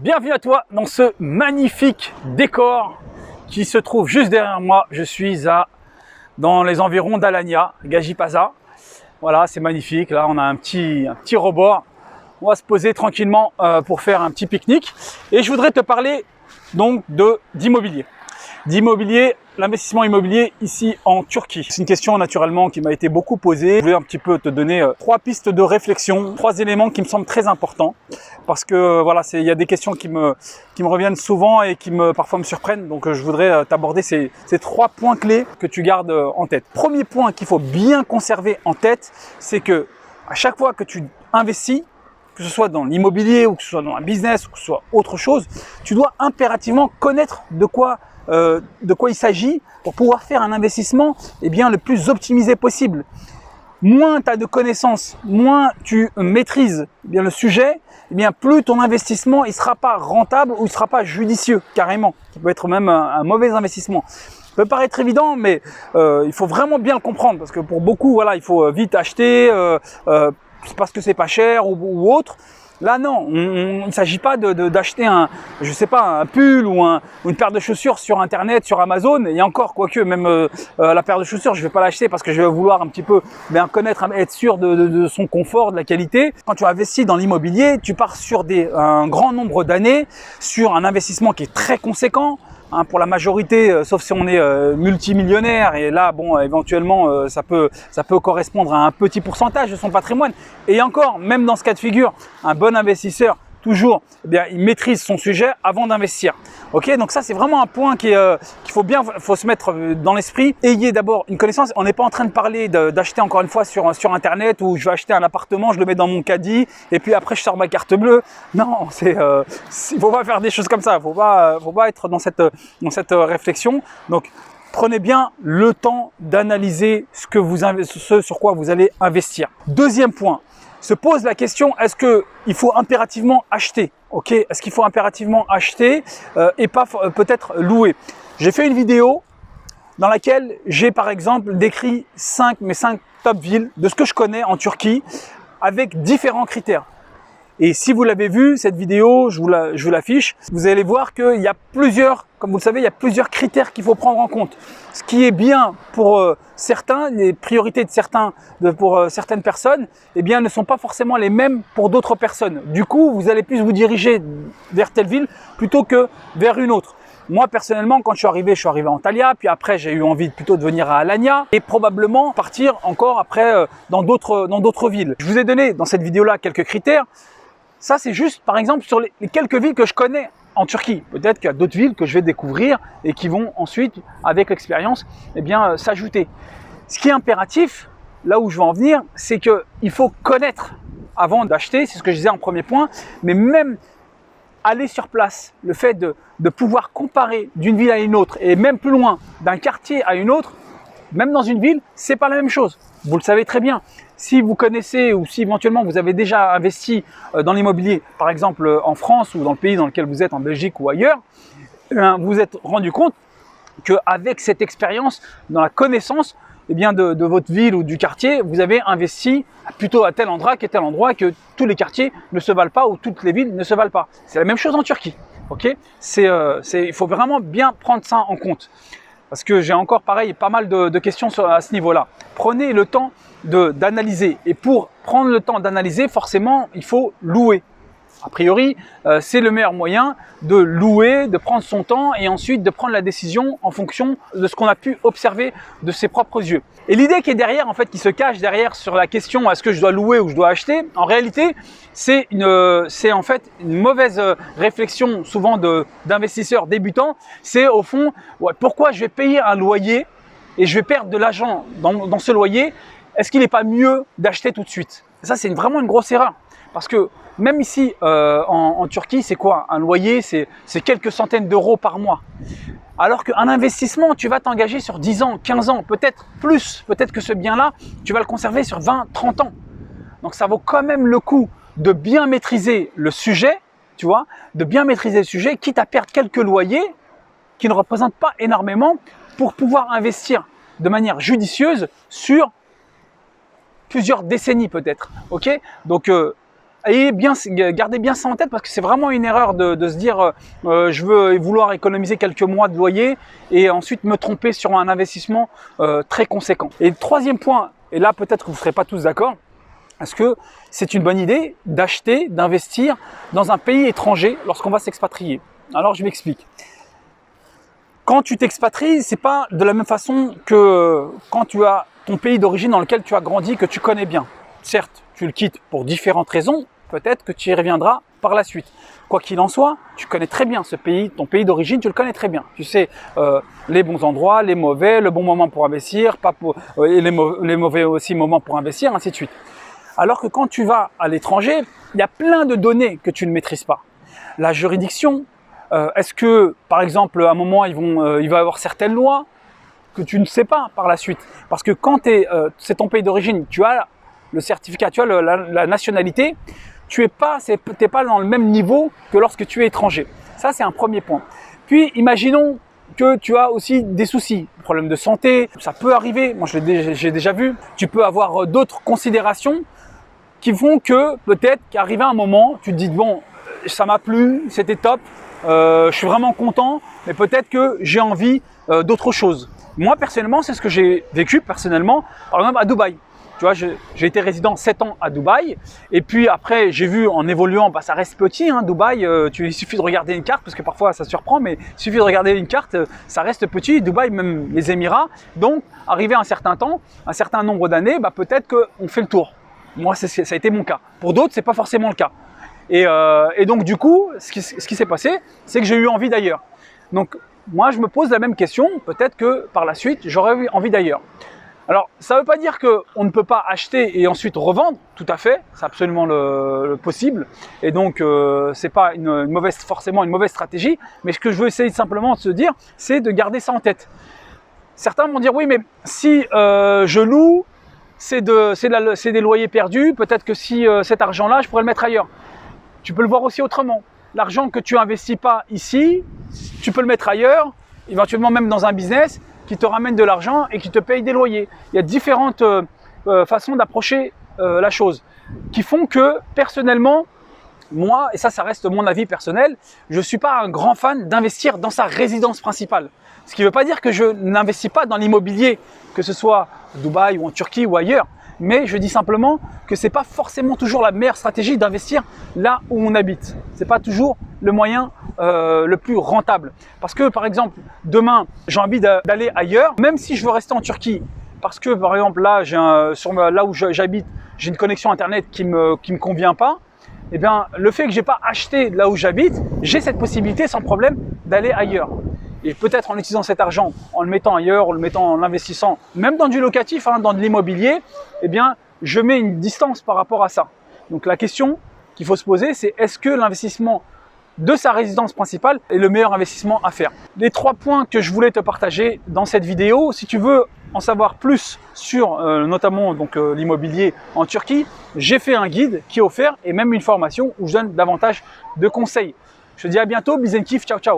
Bienvenue à toi dans ce magnifique décor qui se trouve juste derrière moi. Je suis dans les environs d'Alanya, Gaji-Paša. Voilà, c'est magnifique. Là, on a un petit rebord. On va se poser tranquillement pour faire un petit pique-nique. Et je voudrais te parler donc d'immobilier. L'investissement immobilier ici en Turquie. C'est une question naturellement qui m'a été beaucoup posée. Je voulais un petit peu te donner trois pistes de réflexion, trois éléments qui me semblent très importants parce que voilà, il y a des questions qui me reviennent souvent et qui parfois me surprennent. Donc je voudrais t'aborder ces trois points clés que tu gardes en tête. Premier point qu'il faut bien conserver en tête, c'est que à chaque fois que tu investis, que ce soit dans l'immobilier ou que ce soit dans un business ou que ce soit autre chose, tu dois impérativement connaître de quoi il s'agit pour pouvoir faire un investissement le plus optimisé possible. Moins tu as de connaissances, moins tu maîtrises le sujet, plus ton investissement il sera pas rentable ou il sera pas judicieux carrément. Ça peut être même un mauvais investissement. Ça peut paraître évident, mais il faut vraiment bien le comprendre parce que pour beaucoup, voilà, il faut vite acheter parce que c'est pas cher ou autre. Là non, il ne s'agit pas d'acheter un pull ou une paire de chaussures sur internet, sur Amazon. Et encore, quoique même la paire de chaussures, je ne vais pas l'acheter parce que je vais vouloir un petit peu connaître, être sûr de son confort, de la qualité. Quand tu investis dans l'immobilier, tu pars sur un grand nombre d'années, sur un investissement qui est très conséquent. Pour la majorité, sauf si on est multimillionnaire, et là, bon, éventuellement, ça peut correspondre à un petit pourcentage de son patrimoine. Et encore, même dans ce cas de figure, un bon investisseur, toujours, il maîtrise son sujet avant d'investir. Ok, donc ça, c'est vraiment un point qu'il faut se mettre dans l'esprit. Ayez d'abord une connaissance. On n'est pas en train de parler d'acheter encore une fois sur Internet où je vais acheter un appartement, je le mets dans mon caddie et puis après je sors ma carte bleue. Non, il faut pas faire des choses comme ça. Faut pas être dans cette réflexion. Donc prenez bien le temps d'analyser ce sur quoi vous allez investir. Deuxième point. Se pose la question, est-ce qu'il faut impérativement acheter? Ok, est-ce qu'il faut impérativement acheter et pas peut-être louer? J'ai fait une vidéo dans laquelle j'ai par exemple décrit mes 5 top villes de ce que je connais en Turquie avec différents critères. Et si vous l'avez vu, cette vidéo, je vous l'affiche, vous allez voir qu'il y a comme vous le savez, il y a plusieurs critères qu'il faut prendre en compte. Ce qui est bien pour certains, les priorités pour certaines personnes, ne sont pas forcément les mêmes pour d'autres personnes. Du coup, vous allez plus vous diriger vers telle ville plutôt que vers une autre. Moi, personnellement, quand je suis arrivé à Antalya, puis après, j'ai eu envie plutôt de venir à Alanya et probablement partir encore après dans d'autres villes. Je vous ai donné dans cette vidéo-là quelques critères. Ça, c'est juste, par exemple, sur les quelques villes que je connais en Turquie. Peut-être qu'il y a d'autres villes que je vais découvrir et qui vont ensuite, avec l'expérience, s'ajouter. Ce qui est impératif, là où je veux en venir, c'est qu'il faut connaître avant d'acheter, c'est ce que je disais en premier point, mais même aller sur place, le fait de pouvoir comparer d'une ville à une autre et même plus loin, d'un quartier à une autre, même dans une ville, c'est pas la même chose. Vous le savez très bien. Si vous connaissez ou si éventuellement vous avez déjà investi dans l'immobilier, par exemple en France ou dans le pays dans lequel vous êtes, en Belgique ou ailleurs, vous vous êtes rendu compte qu'avec cette expérience, dans la connaissance de votre ville ou du quartier, vous avez investi plutôt à tel endroit qu'à tel endroit, que tous les quartiers ne se valent pas ou toutes les villes ne se valent pas. C'est la même chose en Turquie. Okay, il faut vraiment bien prendre ça en compte. Parce que j'ai encore pareil pas mal de questions à ce niveau-là. Prenez le temps d'analyser. Et pour prendre le temps d'analyser, forcément, il faut louer. A priori, c'est le meilleur moyen de louer, de prendre son temps et ensuite de prendre la décision en fonction de ce qu'on a pu observer de ses propres yeux. Et l'idée qui est derrière, en fait, qui se cache derrière sur la question est-ce que je dois louer ou je dois acheter, en réalité, c'est en fait une mauvaise réflexion souvent d'investisseurs débutants. C'est au fond, pourquoi je vais payer un loyer et je vais perdre de l'argent dans ce loyer? Est-ce qu'il n'est pas mieux d'acheter tout de suite? Et ça, c'est vraiment une grosse erreur. Parce que même ici en Turquie, c'est quoi? Un loyer, c'est quelques centaines d'euros par mois. Alors qu'un investissement, tu vas t'engager sur 10 ans, 15 ans, peut-être plus. Peut-être que ce bien-là, tu vas le conserver sur 20, 30 ans. Donc ça vaut quand même le coup de bien maîtriser le sujet, tu vois, de bien maîtriser le sujet, quitte à perdre quelques loyers qui ne représentent pas énormément pour pouvoir investir de manière judicieuse sur plusieurs décennies peut-être. Ok, donc Et gardez bien ça en tête parce que c'est vraiment une erreur de se dire je veux vouloir économiser quelques mois de loyer et ensuite me tromper sur un investissement très conséquent. Et le troisième point, et là peut-être que vous ne serez pas tous d'accord, est-ce que c'est une bonne idée d'acheter, d'investir dans un pays étranger lorsqu'on va s'expatrier? Alors je m'explique. Quand tu t'expatries, c'est pas de la même façon que quand tu as ton pays d'origine dans lequel tu as grandi, que tu connais bien. Certes, tu le quittes pour différentes raisons, peut-être que tu y reviendras par la suite. Quoi qu'il en soit, tu connais très bien ce pays, ton pays d'origine, tu le connais très bien. Tu sais les bons endroits, les mauvais, le bon moment pour investir, et les mauvais aussi moments pour investir, ainsi de suite. Alors que quand tu vas à l'étranger, il y a plein de données que tu ne maîtrises pas. La juridiction, est-ce que, par exemple, à un moment, il va y avoir certaines lois que tu ne sais pas par la suite? Parce que quand c'est ton pays d'origine, tu as le certificat, tu as la nationalité, tu n'es pas dans le même niveau que lorsque tu es étranger. Ça, c'est un premier point. Puis, imaginons que tu as aussi des soucis, problèmes de santé, ça peut arriver, moi j'ai déjà vu, tu peux avoir d'autres considérations qui font que peut-être qu'arrivé un moment, tu te dis bon, ça m'a plu, c'était top, je suis vraiment content, mais peut-être que j'ai envie d'autre chose. Moi personnellement, c'est ce que j'ai vécu personnellement, par exemple à Dubaï. Tu vois, j'ai été résident 7 ans à Dubaï et puis après j'ai vu en évoluant, bah, ça reste petit, hein, Dubaï, il suffit de regarder une carte parce que parfois ça surprend, mais il suffit de regarder une carte, ça reste petit, Dubaï, même les Émirats. Donc arrivé à un certain temps, un certain nombre d'années, bah, peut-être qu'on fait le tour. Moi ça a été mon cas. Pour d'autres, c'est pas forcément le cas. Et donc du coup, ce qui s'est passé, c'est que j'ai eu envie d'ailleurs. Donc moi je me pose la même question, peut-être que par la suite j'aurais eu envie d'ailleurs. Alors, ça ne veut pas dire qu'on ne peut pas acheter et ensuite revendre, tout à fait, c'est absolument le possible. Et donc, ce n'est pas forcément une mauvaise stratégie, mais ce que je veux essayer simplement de se dire, c'est de garder ça en tête. Certains vont dire, oui, mais si je loue, c'est des loyers perdus, peut-être que si cet argent-là, je pourrais le mettre ailleurs. Tu peux le voir aussi autrement. L'argent que tu investis pas ici, tu peux le mettre ailleurs, éventuellement même dans un business, qui te ramène de l'argent et qui te paye des loyers. Il y a différentes façons d'approcher la chose qui font que personnellement, moi, et ça reste mon avis personnel, je ne suis pas un grand fan d'investir dans sa résidence principale. Ce qui ne veut pas dire que je n'investis pas dans l'immobilier, que ce soit à Dubaï ou en Turquie ou ailleurs, mais je dis simplement que ce n'est pas forcément toujours la meilleure stratégie d'investir là où on habite. Ce n'est pas toujours le moyen le plus rentable. Parce que par exemple, demain, j'ai envie d'aller ailleurs, même si je veux rester en Turquie, parce que par exemple là, là où j'habite, j'ai une connexion internet qui me convient pas, eh bien le fait que j'ai pas acheté là où j'habite, j'ai cette possibilité sans problème d'aller ailleurs. Et peut-être en utilisant cet argent, en le mettant ailleurs, en l'investissant, même dans du locatif, hein, dans de l'immobilier, eh bien, je mets une distance par rapport à ça. Donc la question qu'il faut se poser, c'est est-ce que l'investissement de sa résidence principale est le meilleur investissement à faire? Les 3 points que je voulais te partager dans cette vidéo, si tu veux en savoir plus sur notamment l'immobilier en Turquie, j'ai fait un guide qui est offert et même une formation où je donne davantage de conseils. Je te dis à bientôt, bis and kiff, ciao ciao.